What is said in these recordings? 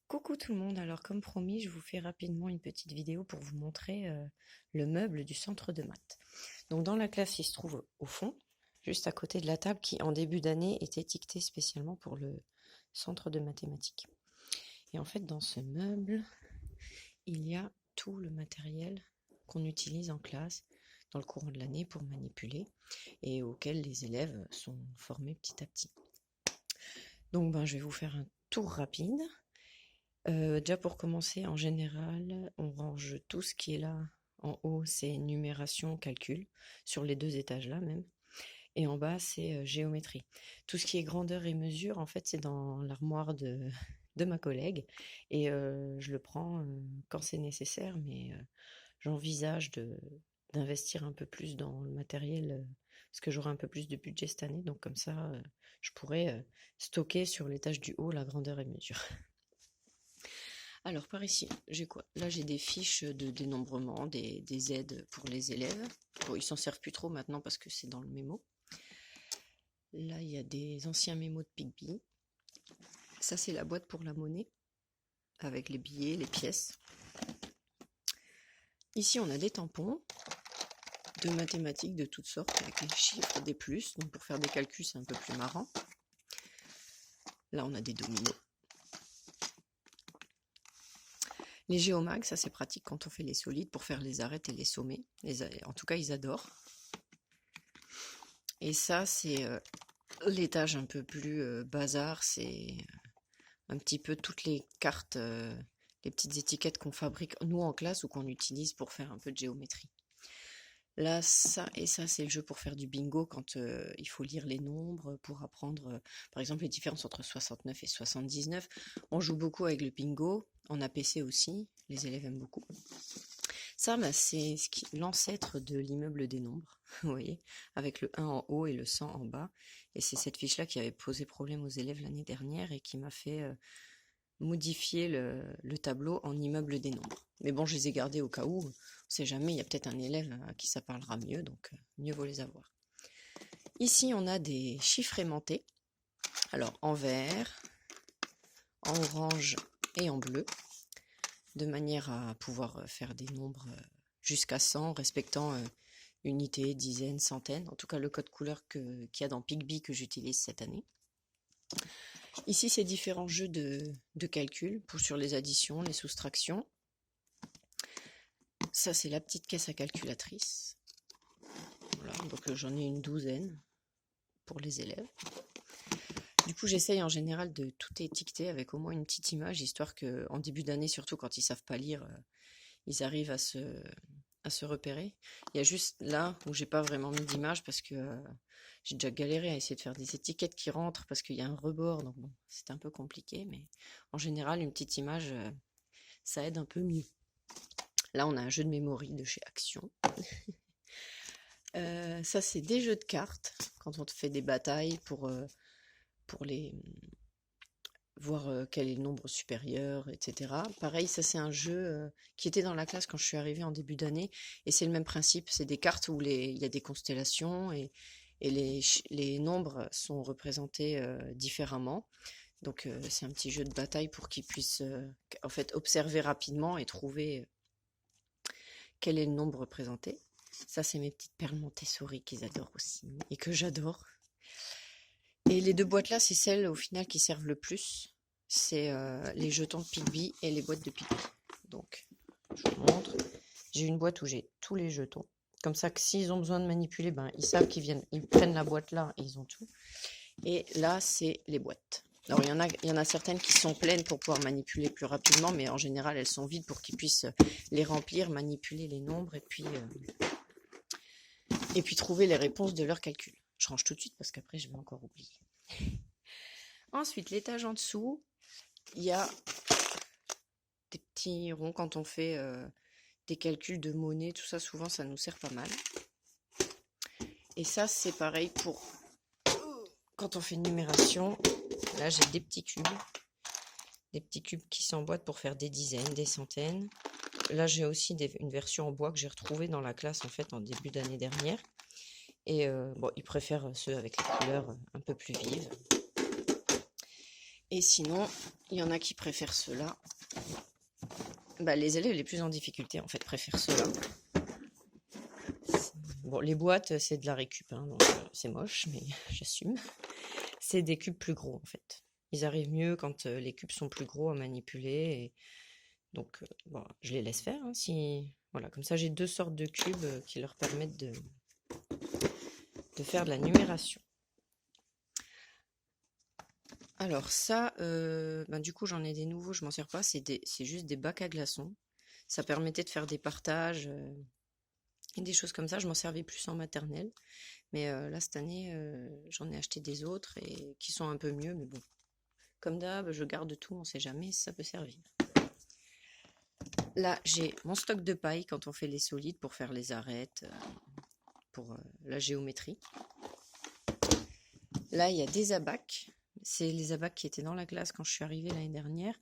Coucou tout le monde, alors comme promis, je vous fais rapidement une petite vidéo pour vous montrer le meuble du centre de maths. Donc dans la classe, il se trouve au fond, juste à côté de la table qui en début d'année était étiquetée spécialement pour le centre de mathématiques. Et en fait, dans ce meuble, il y a tout le matériel qu'on utilise en classe dans le courant de l'année pour manipuler et auquel les élèves sont formés petit à petit. Donc je vais vous faire un tour rapide. Déjà pour commencer, en général, on range tout ce qui est là en haut, c'est numération, calcul, sur les 2 étages là même, et en bas, c'est géométrie. Tout ce qui est grandeur et mesure, en fait, c'est dans l'armoire de de ma collègue et je le prends, quand c'est nécessaire, mais j'envisage d'investir un peu plus dans le matériel, parce que j'aurai un peu plus de budget cette année, donc comme ça, je pourrais, stocker sur l'étage du haut la grandeur et mesure. Alors par ici, j'ai quoi? Là j'ai des fiches de dénombrement, des aides pour les élèves. Bon, ils s'en servent plus trop maintenant parce que c'est dans le mémo. Là il y a des anciens mémos de Pigby. Ça c'est la boîte pour la monnaie, avec les billets, les pièces. Ici on a des tampons de mathématiques de toutes sortes, avec les chiffres, des plus. Donc pour faire des calculs c'est un peu plus marrant. Là on a des dominos. Les géomags, ça c'est pratique quand on fait les solides pour faire les arêtes et les sommets. En tout cas, ils adorent. Et ça, c'est l'étage un peu plus bazar. C'est un petit peu toutes les cartes, les petites étiquettes qu'on fabrique, nous en classe, ou qu'on utilise pour faire un peu de géométrie. Là, ça et ça, c'est le jeu pour faire du bingo quand il faut lire les nombres, pour apprendre, par exemple, les différences entre 69 et 79. On joue beaucoup avec le bingo, en APC aussi, les élèves aiment beaucoup. Ça, c'est l'ancêtre de l'immeuble des nombres, vous voyez, avec le 1 en haut et le 100 en bas. Et c'est cette fiche-là qui avait posé problème aux élèves l'année dernière et qui m'a fait modifier le tableau en immeuble des nombres. Mais bon, je les ai gardés au cas où, on sait jamais, il y a peut-être un élève à qui ça parlera mieux, donc mieux vaut les avoir. Ici, on a des chiffres aimantés, alors en vert, en orange et en bleu, de manière à pouvoir faire des nombres jusqu'à 100, respectant unités, dizaines, centaines, en tout cas le code couleur qu'il y a dans Pigby que j'utilise cette année. Ici, c'est différents jeux de calcul sur les additions, les soustractions. Ça, c'est la petite caisse à calculatrice. Voilà, donc j'en ai une douzaine pour les élèves. Du coup, j'essaye en général de tout étiqueter avec au moins une petite image, histoire qu'en début d'année, surtout quand ils savent pas lire, ils arrivent à se repérer. Il y a juste là où j'ai pas vraiment mis d'image parce que j'ai déjà galéré à essayer de faire des étiquettes qui rentrent parce qu'il y a un rebord, donc bon, c'est un peu compliqué, mais en général, une petite image, ça aide un peu mieux. Là, on a un jeu de mémoire de chez Action. Ça, c'est des jeux de cartes, quand on fait des batailles pour les voir quel est le nombre supérieur, etc. Pareil, ça c'est un jeu qui était dans la classe quand je suis arrivée en début d'année, et c'est le même principe, c'est des cartes où il y a des constellations, et les nombres sont représentés différemment. Donc c'est un petit jeu de bataille pour qu'ils puissent en fait observer rapidement et trouver quel est le nombre représenté. Ça, c'est mes petites perles Montessori qu'ils adorent aussi, et que j'adore. Et les 2 boîtes là, c'est celles au final qui servent le plus. C'est les jetons de Pigby et les boîtes de Pigby. Donc, je vous montre. J'ai une boîte où j'ai tous les jetons. Comme ça que s'ils ont besoin de manipuler, ils savent qu'ils viennent, ils prennent la boîte là et ils ont tout. Et là, c'est les boîtes. Alors, il y en a certaines qui sont pleines pour pouvoir manipuler plus rapidement, mais en général, elles sont vides pour qu'ils puissent les remplir, manipuler les nombres et puis trouver les réponses de leurs calculs. Je range tout de suite parce qu'après, je vais encore oublier. Ensuite, l'étage en dessous, il y a des petits ronds quand on fait des calculs de monnaie, tout ça, souvent, ça nous sert pas mal. Et ça, c'est pareil pour quand on fait une numération. Là, j'ai des petits cubes qui s'emboîtent pour faire des dizaines, des centaines. Là, j'ai aussi une version en bois que j'ai retrouvée dans la classe, en fait, en début d'année dernière. Et bon, ils préfèrent ceux avec les couleurs un peu plus vives. Et sinon, il y en a qui préfèrent ceux-là. Bah, les élèves les plus en difficulté, en fait, préfèrent ceux-là. Bon, les boîtes, c'est de la récup, hein, donc c'est moche, mais j'assume. C'est des cubes plus gros, en fait. Ils arrivent mieux quand les cubes sont plus gros à manipuler. Et donc, bon, je les laisse faire. Hein, voilà, comme ça, j'ai 2 sortes de cubes qui leur permettent de faire de la numération. Alors ça, du coup, j'en ai des nouveaux, je m'en sers pas. C'est juste des bacs à glaçons. Ça permettait de faire des partages et des choses comme ça. Je m'en servais plus en maternelle. Mais là, cette année, j'en ai acheté des autres et qui sont un peu mieux. Mais bon, comme d'hab, je garde tout, on sait jamais si ça peut servir. Là, j'ai mon stock de paille quand on fait les solides pour faire les arêtes, pour la géométrie. Là, il y a des abacs. C'est les abacs qui étaient dans la classe quand je suis arrivée l'année dernière.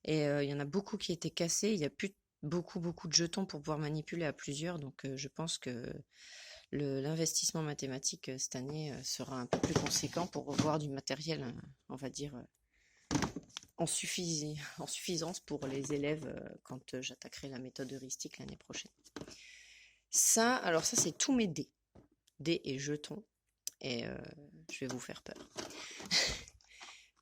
Et il y en a beaucoup qui étaient cassés. Il n'y a plus beaucoup de jetons pour pouvoir manipuler à plusieurs. Donc, je pense que l'investissement mathématique cette année sera un peu plus conséquent pour revoir du matériel, on va dire, en suffisance pour les élèves quand j'attaquerai la méthode heuristique l'année prochaine. Ça, alors ça, c'est tous mes dés. Dés et jetons. Et je vais vous faire peur.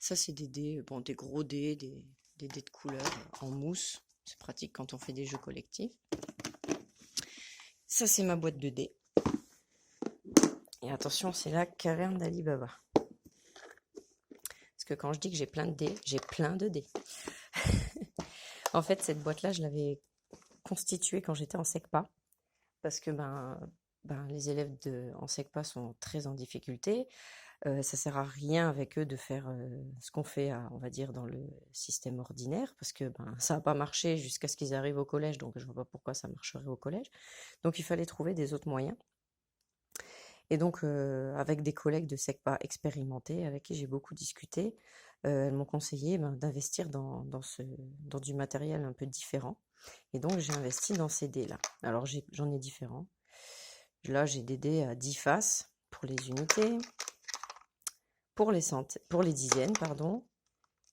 Ça, c'est des dés, bon, des gros dés, des dés de couleur en mousse. C'est pratique quand on fait des jeux collectifs. Ça, c'est ma boîte de dés. Et attention, c'est la caverne d'Ali Baba. Parce que quand je dis que j'ai plein de dés, j'ai plein de dés. En fait, cette boîte-là, je l'avais constituée quand j'étais en SECPA. Parce que les élèves en SECPA sont très en difficulté. Ça sert à rien avec eux de faire ce qu'on fait, on va dire, dans le système ordinaire, parce que ça n'a pas marché jusqu'à ce qu'ils arrivent au collège, donc je ne vois pas pourquoi ça marcherait au collège. Donc il fallait trouver des autres moyens. Et donc, avec des collègues de SECPA expérimentés, avec qui j'ai beaucoup discuté, elles m'ont conseillé d'investir dans du matériel un peu différent. Et donc, j'ai investi dans ces dés-là. Alors, j'en ai différents. Là, j'ai des dés à 10 faces pour les unités. Pour les dizaines, pardon.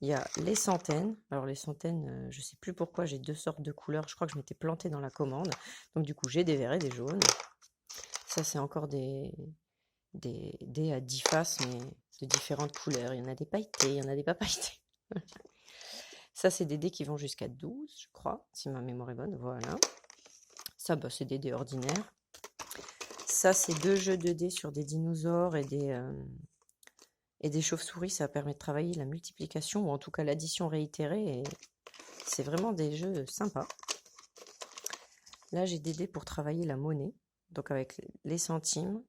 Il y a les centaines. Alors, les centaines, je ne sais plus pourquoi, j'ai 2 sortes de couleurs. Je crois que je m'étais plantée dans la commande. Donc, du coup, j'ai des verts et des jaunes. Ça, c'est encore des dés à 10 faces, mais de différentes couleurs. Il y en a des pailletés, il y en a des pas pailletés. Ça, c'est des dés qui vont jusqu'à 12, je crois, si ma mémoire est bonne. Voilà. Ça, c'est des dés ordinaires. Ça, c'est 2 jeux de dés sur des dinosaures et des chauves-souris. Ça permet de travailler la multiplication, ou en tout cas l'addition réitérée. Et c'est vraiment des jeux sympas. Là, j'ai des dés pour travailler la monnaie. Donc, avec les centimes,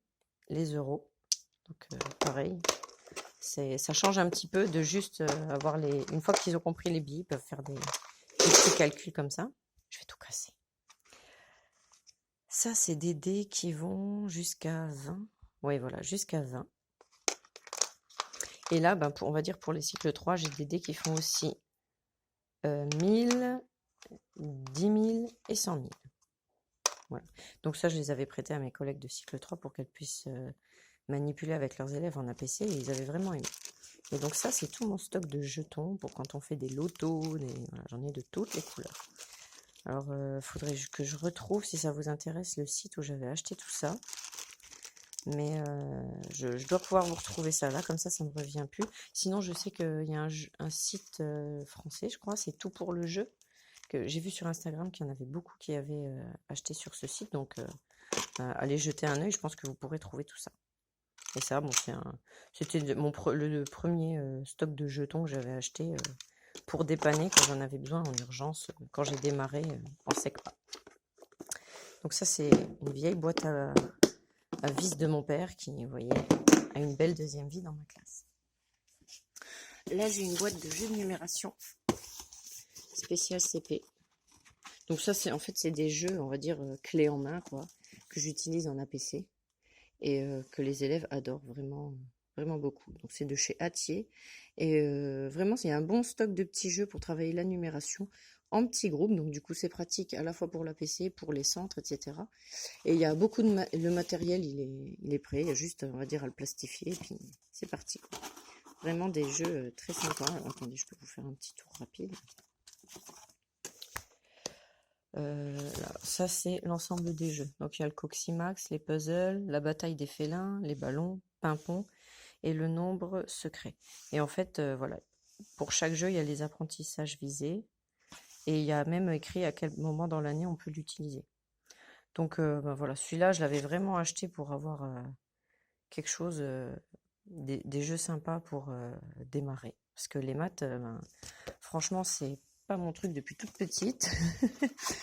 les euros. Donc, pareil. Ça change un petit peu de juste avoir une fois qu'ils ont compris les billets, ils peuvent faire des petits calculs comme ça. Je vais tout casser. Ça, c'est des dés qui vont jusqu'à 20. Oui, voilà, jusqu'à 20. Et là, on va dire pour les cycles 3, j'ai des dés qui font aussi 1000, 10 000 et 100 000. Voilà. Donc ça, je les avais prêtés à mes collègues de cycle 3 pour qu'elles puissent manipuler avec leurs élèves en APC, et ils avaient vraiment aimé. Et donc ça, c'est tout mon stock de jetons pour quand on fait des lotos. Voilà, j'en ai de toutes les couleurs. Alors, faudrait que je retrouve, si ça vous intéresse, le site où j'avais acheté tout ça. Mais je dois pouvoir vous retrouver ça là, comme ça ne me revient plus. Sinon, je sais qu'il y a un site français, je crois, c'est Tout pour le jeu, que j'ai vu sur Instagram qu'il y en avait beaucoup qui avaient acheté sur ce site. Donc, allez jeter un œil, je pense que vous pourrez trouver tout ça. Et ça, c'était le premier stock de jetons que j'avais acheté pour dépanner quand j'en avais besoin en urgence, quand j'ai démarré en SECPA. Donc ça, c'est une vieille boîte à vis de mon père qui, vous voyez, a une belle deuxième vie dans ma classe. Là, j'ai une boîte de jeux de numération spéciale CP. Donc ça, c'est des jeux, on va dire, clés en main, quoi, que j'utilise en APC. Et que les élèves adorent vraiment, vraiment beaucoup. Donc c'est de chez Hatier. Et vraiment, il y a un bon stock de petits jeux pour travailler la numération en petits groupes. Donc du coup, c'est pratique à la fois pour l'APC, pour les centres, etc. Et il y a beaucoup le matériel, il est prêt. Il y a juste, on va dire, à le plastifier. Et puis c'est parti, quoi. vraiment des jeux très sympas. Alors, attendez, je peux vous faire un petit tour rapide. Là, ça c'est l'ensemble des jeux. Donc il y a le Coximax, les puzzles, la bataille des félins, les ballons, Pimpon et le nombre secret. Et en fait, voilà, pour chaque jeu, il y a les apprentissages visés et il y a même écrit à quel moment dans l'année on peut l'utiliser. Donc ben voilà, celui-là, je l'avais vraiment acheté pour avoir quelque chose, des jeux sympas pour démarrer. Parce que les maths, ben, franchement, c'est pas mon truc depuis toute petite.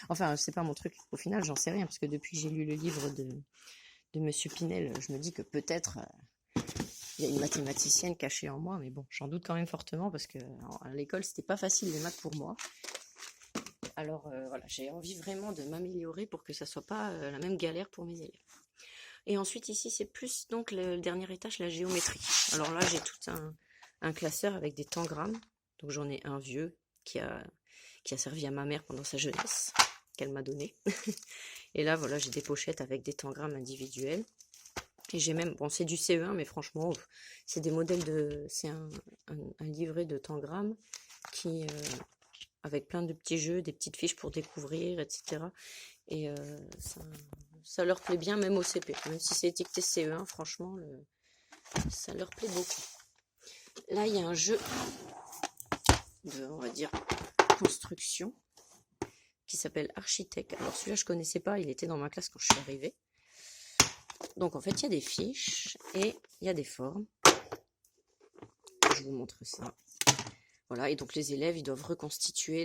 Enfin, c'est pas mon truc. Au final, j'en sais rien, parce que depuis que j'ai lu le livre de Monsieur Pinel, je me dis que peut-être il y a une mathématicienne cachée en moi, mais bon, j'en doute quand même fortement, parce que à l'école, c'était pas facile les maths pour moi. Alors voilà, j'ai envie vraiment de m'améliorer pour que ça soit pas la même galère pour mes élèves. Et ensuite ici, c'est plus donc le dernier étage, la géométrie. Alors là, j'ai tout un classeur avec des tangrammes. Donc j'en ai un vieux qui a servi à ma mère pendant sa jeunesse, qu'elle m'a donné. Et là, voilà, j'ai des pochettes avec des tangrammes individuels. Et j'ai même, bon, c'est du CE1, mais franchement, c'est des modèles c'est un livret de tangrammes qui, avec plein de petits jeux, des petites fiches pour découvrir, etc. Et ça leur plaît bien, même au CP. Même si c'est étiqueté CE1, franchement, ça leur plaît beaucoup. Là, il y a un jeu de, on va dire, construction qui s'appelle Architecte. Alors celui-là, je ne connaissais pas, il était dans ma classe quand je suis arrivée. Donc en fait, il y a des fiches et il y a des formes. Je vous montre ça. Voilà, et donc les élèves, ils doivent reconstituer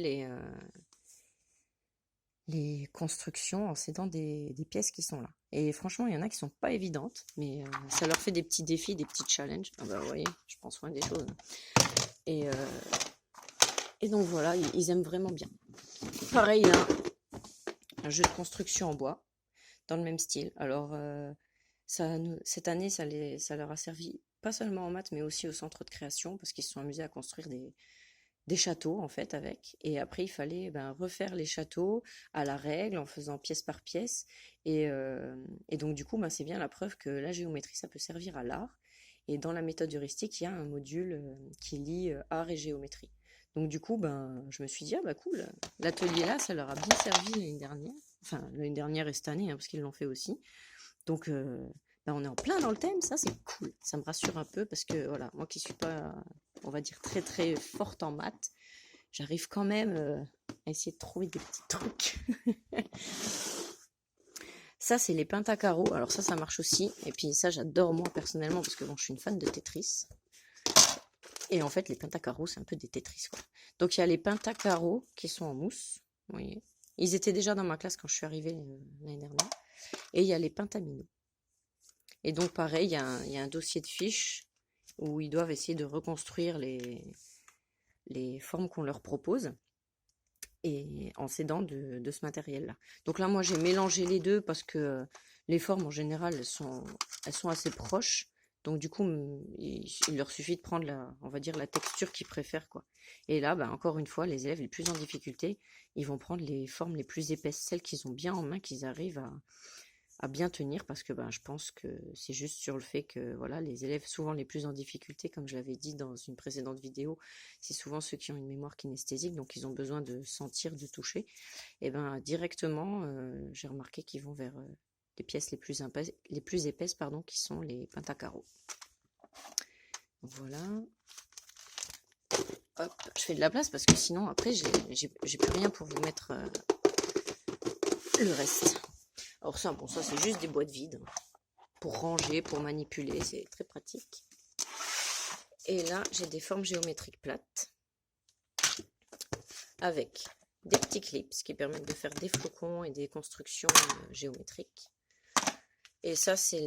les constructions en s'aidant des pièces qui sont là. Et franchement, il y en a qui sont pas évidentes, mais ça leur fait des petits défis, des petits challenges. Ah bah vous voyez, je prends soin des choses. Et donc voilà, ils aiment vraiment bien. Pareil, là, un jeu de construction en bois, dans le même style. Alors, cette année, ça leur a servi pas seulement en maths, mais aussi au centre de création, parce qu'ils se sont amusés à construire des châteaux en fait avec, et après il fallait refaire les châteaux à la règle en faisant pièce par pièce, et donc du coup c'est bien la preuve que la géométrie ça peut servir à l'art, et dans la méthode heuristique il y a un module qui lie art et géométrie. Donc du coup je me suis dit cool, l'atelier là ça leur a bien servi l'année dernière, enfin l'année dernière et cette année parce qu'ils l'ont fait aussi, donc on est en plein dans le thème, ça c'est cool, ça me rassure un peu parce que voilà, moi qui suis pas, on va dire très très forte en maths, j'arrive quand même à essayer de trouver des petits trucs. Ça c'est les pentacarreaux, alors ça marche aussi, et puis ça j'adore moi personnellement parce que bon je suis une fan de Tetris, et en fait les pentacarreaux c'est un peu des Tetris quoi. Donc il y a les pentacarreaux qui sont en mousse, vous voyez, ils étaient déjà dans ma classe quand je suis arrivée l'année dernière, et il y a les pentaminos. Et donc pareil, il y a un dossier de fiches où ils doivent essayer de reconstruire les formes qu'on leur propose, et en s'aidant de ce matériel-là. Donc là, moi, j'ai mélangé les deux parce que les formes, en général, elles sont assez proches. Donc du coup, il leur suffit de prendre on va dire la texture qu'ils préfèrent, quoi. Et là, encore une fois, les élèves les plus en difficulté, ils vont prendre les formes les plus épaisses, celles qu'ils ont bien en main, qu'ils arrivent à bien tenir, parce que je pense que c'est juste sur le fait que voilà, les élèves souvent les plus en difficulté, comme je l'avais dit dans une précédente vidéo, c'est souvent ceux qui ont une mémoire kinesthésique, donc ils ont besoin de sentir, de toucher. Et directement, j'ai remarqué qu'ils vont vers les pièces les plus épaisses, qui sont les pentacarreaux. Voilà. Hop, je fais de la place parce que sinon après j'ai plus rien pour vous mettre le reste. Alors ça, ça c'est juste des boîtes vides pour ranger, pour manipuler, c'est très pratique. Et là, j'ai des formes géométriques plates avec des petits clips qui permettent de faire des flocons et des constructions géométriques. Et ça, c'est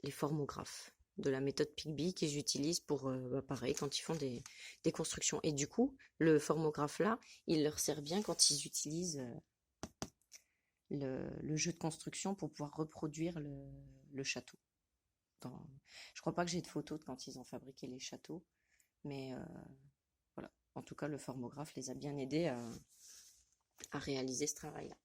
les formographes de la méthode Pygby qu'ils utilisent pour, pareil, quand ils font des constructions. Et du coup, le formographe là, il leur sert bien quand ils utilisent le jeu de construction pour pouvoir reproduire le château. Je crois pas que j'ai de photos de quand ils ont fabriqué les châteaux, mais voilà. En tout cas, le formographe les a bien aidés à réaliser ce travail-là.